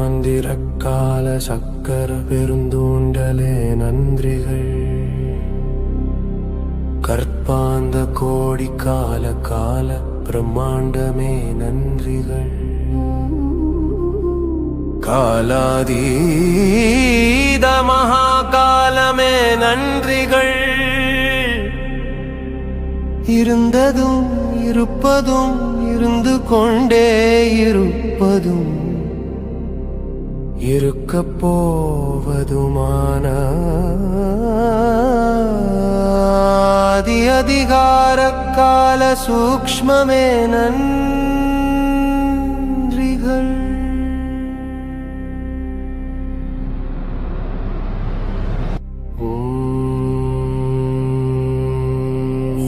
யுகயுகாந்திரக்கால சக்கர பெருந்தூண்டலே நன்றிகள். கற்பாந்த கோடி கால கால பிரம்மாண்டமே நன்றிகள். காலாதீத மகாகாலமே நன்றிகள். இருந்ததும் இருப்பதும் இருந்து கொண்டே இருப்பதும் இருக்கப் போவதுமான அதிகார கால சூக்ஷ்மமே நன்றிகள்.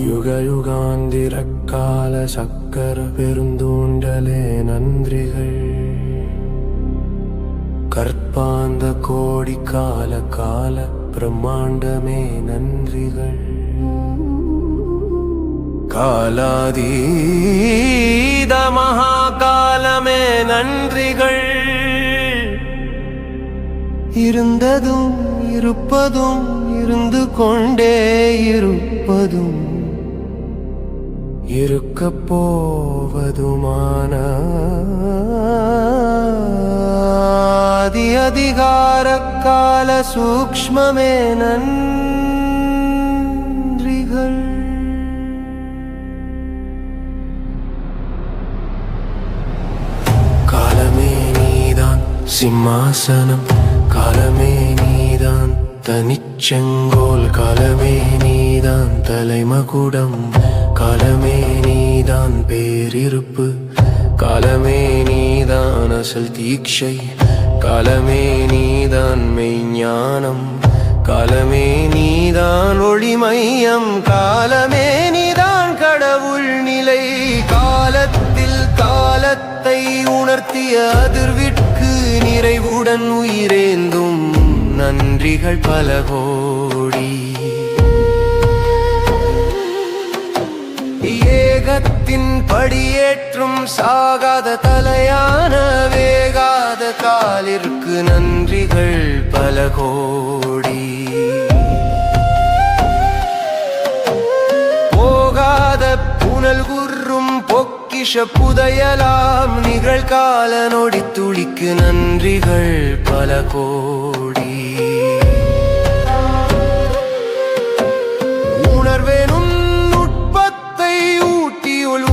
யுகயுகாந்திரக்கால சக்கர பெருந்தூண்டலே நன்றிகள். கற்பாந்த கோடி கால கால பிரம்மாண்டமே நன்றிகள். காலாதீத மகாகாலமே நன்றிகள். இருந்ததும் இருப்பதும் இருந்து கொண்டே இருப்பதும் இருக்கப் போவதுமான அதிகார கால சூக்ஷ்மமே நன்றிகள். காலமே நீதான் சிம்மாசனம், காலமே நீதான் தனிச்செங்கோல், காலமே நீதான் தலைமகுடம், காலமே நீதான் பேரிருப்பு, காலமே நீதான் அசல் தீட்சை, காலமே நீதான் மெய்ஞானம், காலமே நீதான் ஒளிமையம், காலமே நீதான் கடவுள் நிலை. காலத்தில் காலத்தை உணர்த்திய அதிர்விற்கு நிறைவுடன் உயிரேந்தும் நன்றிகள் பல கோடி. ஏகத்தின் படியேற்றும் சாகாத தலையான வேகாத காலிற்கு நன்றிகள் பல கோடி. போகாத புனல் குர்ரும் பொக்கிஷ புதையலாம் நிகழ்கால நொடி துளிக்கு நன்றிகள் பல கோடி. உணர்வேனும்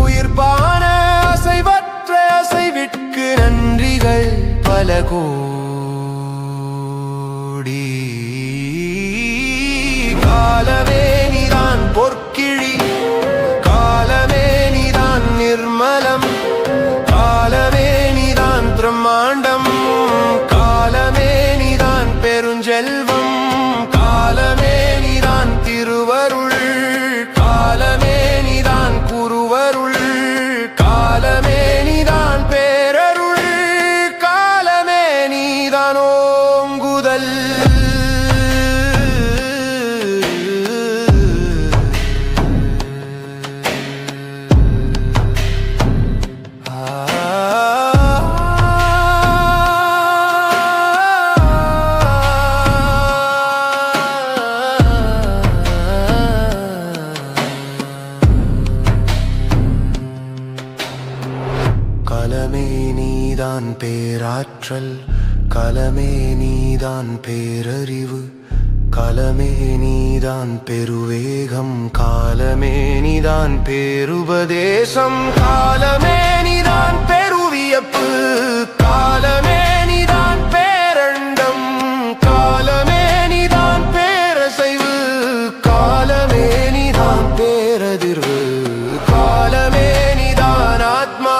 உயிர்ப்பான அசைவற்ற அசைவிற்கு நன்றிகள் பல கோடி. காலமே நீதான் பொற்கிழி, காலமே நீதான் நிர்மலம், காலமே நீதான் பிரம்மாண்டம், காலமே நீதான் பெருஞ்செல்வம், காலமே நீதான் திருவருள், காலமே நீதான் குருவருள், காலமே நீதான் பேரருள், காலமே நீதான் ஓங்குதல். காலமே நீதான் பேராற்றல், காலமே நீதான் பேரறிவு, காலமே நீதான் பெருவேகம், காலமே நீதான் பேருபதேசம், காலமே நீதான் பெருவியப்பு, காலமே நீதான் பேரண்டம், காலமே நீதான் பேரசைவு, காலமே நீதான் பேரதிர்வு, காலமே நீதான் ஆத்மா,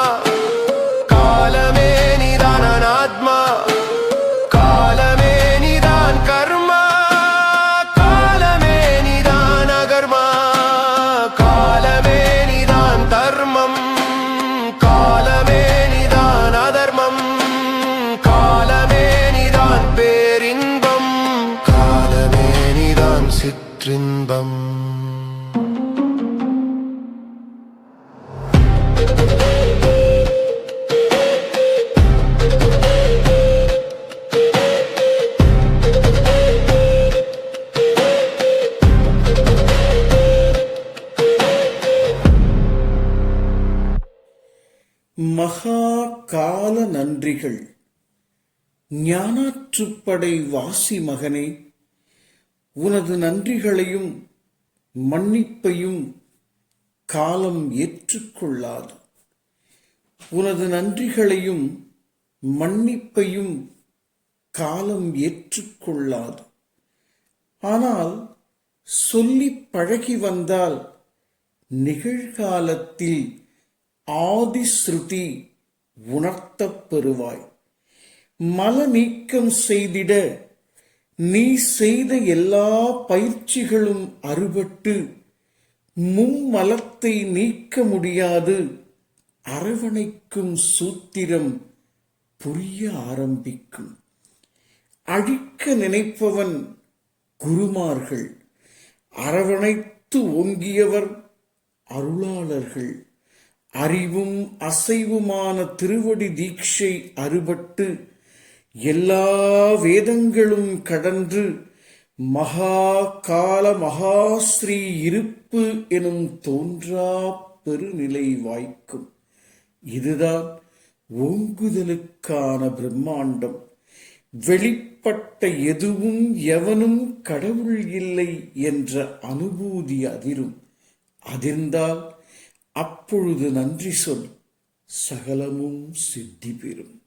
காலமே நீதான் அனாத்மா, காலமே நீதான் கர்மா, காலமே நீதான் அகர்மா, காலமே நீதான் தர்மம், காலமே நீதான் அதர்மம், கால மகா கால நன்றிகள். ஞானாற்றுப்படை வாசி மகனே, உனது நன்றிகளையும் மன்னிப்பையும் காலம் ஏற்றுக்கொள்ளாது. உனது நன்றிகளையும் மன்னிப்பையும் காலம் ஏற்றுக்கொள்ளாது. ஆனால் சொல்லிப் பழகி வந்தால் நிகழ்காலத்தில் ஆதிஸ்ருதி உணர்த்தப் பெறுவாய். மல நீக்கம் செய்திட நீ செய்த எல்லா பயிற்சிகளும் அறுபட்டு மும்மலத்தை நீக்க முடியாது அரவணைக்கும் சூத்திரம் புரிய ஆரம்பிக்கும். அழிக்க நினைப்பவன் குருமார்கள், அரவணைத்து ஓங்கியவர் அருளாளர்கள். அறிவும் அசைவுமான திருவடி தீட்சை அறுபட்டு எல்லா வேதங்களும் கடந்து மகா கால மகாஸ்ரீ இருப்பு எனும் தோன்றா பெருநிலை வாய்க்கும். இதுதான் ஓங்குதலுக்கான பிரம்மாண்டம். வெளிப்பட்ட எதுவும் எவனும் கடவுள் இல்லை என்ற அனுபூதி அதிரும். அதிர்ந்தால் அப்பொழுது நன்றி சொல், சகலமும் சித்தி பெறும்.